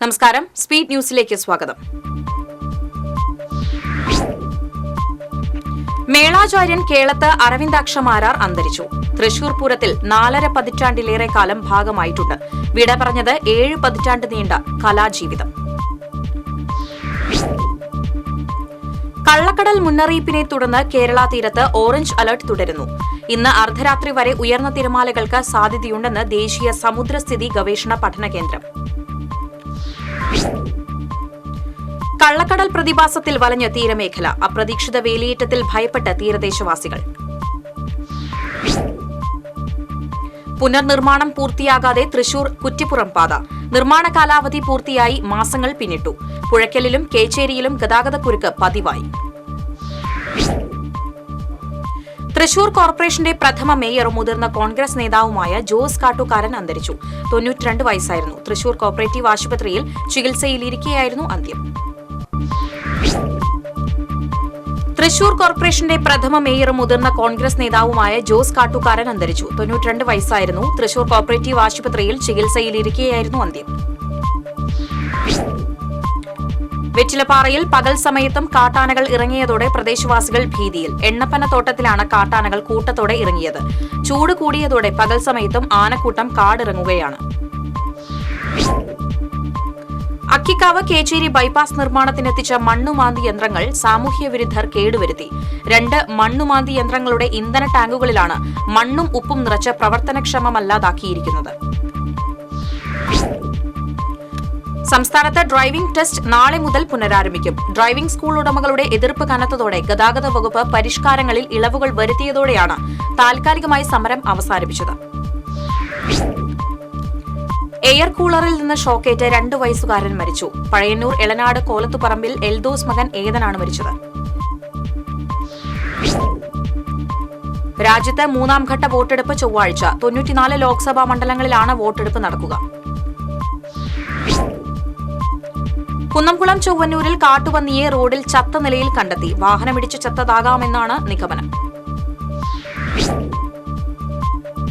നമസ്കാരം, സ്പീഡ് ന്യൂസിലേക്ക് സ്വാഗതം. മേളാചാര്യൻ കേളത്ത് അരവിന്ദാക്ഷമാരാർ അന്തരിച്ചു. തൃശൂർ പൂരത്തിൽ 4.5 പതിറ്റാണ്ടിലേറെ കാലം ഭാഗമായിട്ടുണ്ട്. വിട പറഞ്ഞത് 7 പതിറ്റാണ്ട് നീണ്ട കലാജീവിതം. കള്ളക്കടൽ മുന്നറിയിപ്പിനെ തുടർന്ന് കേരള തീരത്ത് ഓറഞ്ച് അലർട്ട് തുടരുന്നു. ഇന്ന് അർദ്ധരാത്രി വരെ ഉയർന്ന തിരമാലകൾക്ക് സാധ്യതയുണ്ടെന്ന് ദേശീയ സമുദ്രസ്ഥിതി ഗവേഷണ പഠന കേന്ദ്രം. കള്ളക്കടൽ പ്രതിഭാസത്തിൽ വലഞ്ഞ തീരമേഖല. അപ്രതീക്ഷിത വേലിയേറ്റത്തിൽ ഭയപ്പെട്ട തീരദേശവാസികൾ. പുനർനിർമ്മാണം പൂർത്തിയാകാതെ തൃശൂർ കുറ്റിപ്പുറം പാത. നിർമ്മാണ കാലാവധി പൂർത്തിയായി മാസങ്ങൾ പിന്നിട്ടു. പുഴയ്ക്കലിലും കേച്ചേരിയിലും ഗതാഗതക്കുരുക്ക് പതിവായി. തൃശൂർ കോർപ്പറേഷന്റെ പ്രഥമ മേയറും മുതിർന്ന കോൺഗ്രസ് നേതാവുമായ ജോസ് കാട്ടുകാരൻ അന്തരിച്ചു. 92 വയസ്സായിരുന്നു. തൃശൂർ കോപ്പറേറ്റീവ് ആശുപത്രിയിൽ ചികിത്സയിലിരിക്കെയായിരുന്നു അന്ത്യം. തൃശൂർ കോർപ്പറേഷന്റെ പ്രഥമ മേയറും മുതിർന്ന കോൺഗ്രസ് നേതാവുമായ ജോസ് കാട്ടുകാരൻ അന്തരിച്ചു. 92 വയസ്സായിരുന്നു. തൃശൂർ കോപ്പറേറ്റീവ് ആശുപത്രിയിൽ ചികിത്സയിലിരിക്കെയായിരുന്നു അന്ത്യം. വെറ്റിലപ്പാറയിൽ പകൽ സമയത്തും കാട്ടാനകൾ ഇറങ്ങിയതോടെ പ്രദേശവാസികൾ ഭീതിയിൽ. എണ്ണപ്പനത്തോട്ടത്തിലാണ് കാട്ടാനകൾ കൂട്ടത്തോടെ ഇറങ്ങിയത്. ചൂട് കൂടിയതോടെ പകൽ സമയത്തും ആനക്കൂട്ടം കാടിറങ്ങുകയാണ്. അക്കിക്കാവ് കേച്ചേരി ബൈപ്പാസ് നിർമ്മാണത്തിനെത്തിച്ച മണ്ണുമാന്തി യന്ത്രങ്ങൾ സാമൂഹ്യ വിരുദ്ധർ കേടുവരുത്തി. 2 മണ്ണുമാന്തി യന്ത്രങ്ങളുടെ ഇന്ധന ടാങ്കുകളിലാണ് മണ്ണും ഉപ്പും നിറച്ച് പ്രവർത്തനക്ഷമമല്ലാതാക്കിയിരിക്കുന്നത്. സംസ്ഥാനത്ത് ഡ്രൈവിംഗ് ടെസ്റ്റ് നാളെ മുതൽ പുനരാരംഭിക്കും. ഡ്രൈവിംഗ് സ്കൂൾ ഉടമകളുടെ എതിർപ്പ് കനത്തതോടെ ഗതാഗത വകുപ്പ് പരിഷ്കാരങ്ങളിൽ ഇളവുകൾ വരുത്തിയതോടെയാണ് താൽക്കാലികമായി സമരം അവസാനിപ്പിച്ചത്. എയർ കൂളറിൽ നിന്ന് ഷോക്കേറ്റ് 2 വയസ്സുകാരൻ മരിച്ചു. പഴയന്നൂർ എളനാട് കോലത്തുപറമ്പിൽ എൽദോസ് മകൻ ഏതനാണ് മരിച്ചത്. രാജ്യത്ത് 3ാം ഘട്ട വോട്ടെടുപ്പ് ചൊവ്വാഴ്ച. 94 ലോക്സഭാ മണ്ഡലങ്ങളിലാണ് വോട്ടെടുപ്പ് നടക്കുക. കുന്നംകുളം ചൊവ്വന്നൂരിൽ കാട്ടുപന്നിയെ റോഡിൽ ചത്ത നിലയിൽ കണ്ടെത്തി. വാഹനമിടിച്ച് ചത്തതാകാമെന്നാണ് നിഗമനം.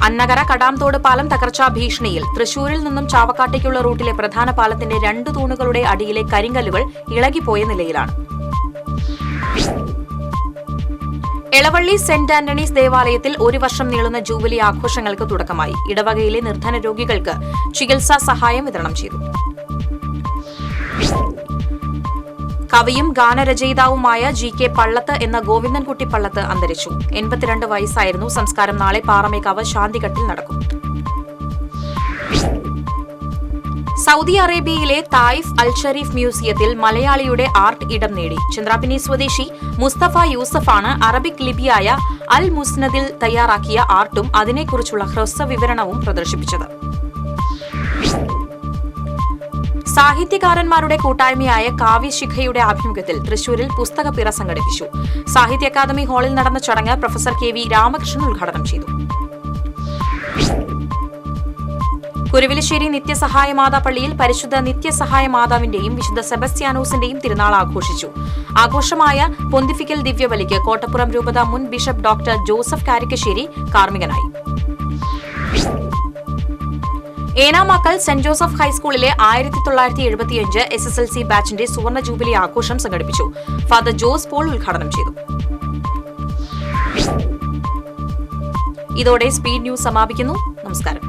അന്നകര കടാംതോട് പാലം തകർച്ചാ ഭീഷണിയിൽ. തൃശൂരിൽ നിന്നും ചാവക്കാട്ടേക്കുള്ള റൂട്ടിലെ പ്രധാന പാലത്തിന്റെ 2 തൂണുകളുടെ അടിയിലെ കരിങ്കല്ലുകൾ ഇളകിപ്പോയ നിലയിലാണ്. എളവള്ളി സെന്റ് ആന്റണീസ് ദേവാലയത്തിൽ 1 വർഷം നീളുന്ന ജൂബിലി ആഘോഷങ്ങൾക്ക് തുടക്കമായി. ഇടവകയിലെ നിർധന രോഗികൾക്ക് ചികിത്സാ സഹായം വിതരണം ചെയ്തു. കവിയും ഗാനരചയിതാവുമായ GK പള്ളത്ത് എന്ന ഗോവിന്ദൻകുട്ടി പള്ളത്ത് അന്തരിച്ചു. 82 വയസ്സായിരുന്നു. സംസ്കാരം നാളെ പാറമേക്കാവ് ശാന്തിഘട്ടിൽ നടക്കും. സൗദി അറേബ്യയിലെ തായിഫ് അൽ ഷരീഫ് മ്യൂസിയത്തിൽ മലയാളിയുടെ ആർട്ട് ഇടം നേടി. ചന്ദ്രാപിനി സ്വദേശി മുസ്തഫ യൂസഫാണ് അറബിക് ലിപിയായ അൽ മുസ്നദിൽ തയ്യാറാക്കിയ ആർട്ടും അതിനെക്കുറിച്ചുള്ള ഹ്രസ്വ വിവരണവും പ്രദർശിപ്പിച്ചത്. സാഹിത്യകാരന്മാരുടെ കൂട്ടായ്മയായ കാവ്യശിഖയുടെ ആഭിമുഖ്യത്തിൽ തൃശൂരിൽ പുസ്തകപ്പിറ സംഘടിപ്പിച്ചു. സാഹിത്യ അക്കാദമി ഹാളിൽ നടന്ന ചടങ്ങ് പ്രൊഫസർ KV രാമകൃഷ്ണൻ ഉദ്ഘാടനം ചെയ്തു. കുരുവിലശ്ശേരി നിത്യസഹായ മാതാ പള്ളിയിൽ പരിശുദ്ധ നിത്യസഹായ മാതാവിന്റെയും വിശുദ്ധ സെബസ്ത്യാനോസിന്റെയും തിരുനാൾ ആഘോഷിച്ചു. ആഘോഷമായ പൊന്തിഫിക്കൽ ദിവ്യബലിക്ക് കോട്ടപ്പുറം രൂപത മുൻ ബിഷപ്പ് ഡോക്ടർ ജോസഫ് കാരിക്കശ്ശേരി കാർമ്മികനായി. ഏനാമാക്കൽ സെന്റ് ജോസഫ് ഹൈസ്കൂളിലെ 1975 SSLC ബാച്ചിന്റെ സുവർണ ജൂബിലി ആഘോഷം സംഘടിപ്പിച്ചു. ഫാദർ ജോസ് പോൾ ഉദ്ഘാടനം ചെയ്തു. ഇതോടെ സ്പീഡ് ന്യൂസ് സമാപിക്കുന്നു. നമസ്കാരം.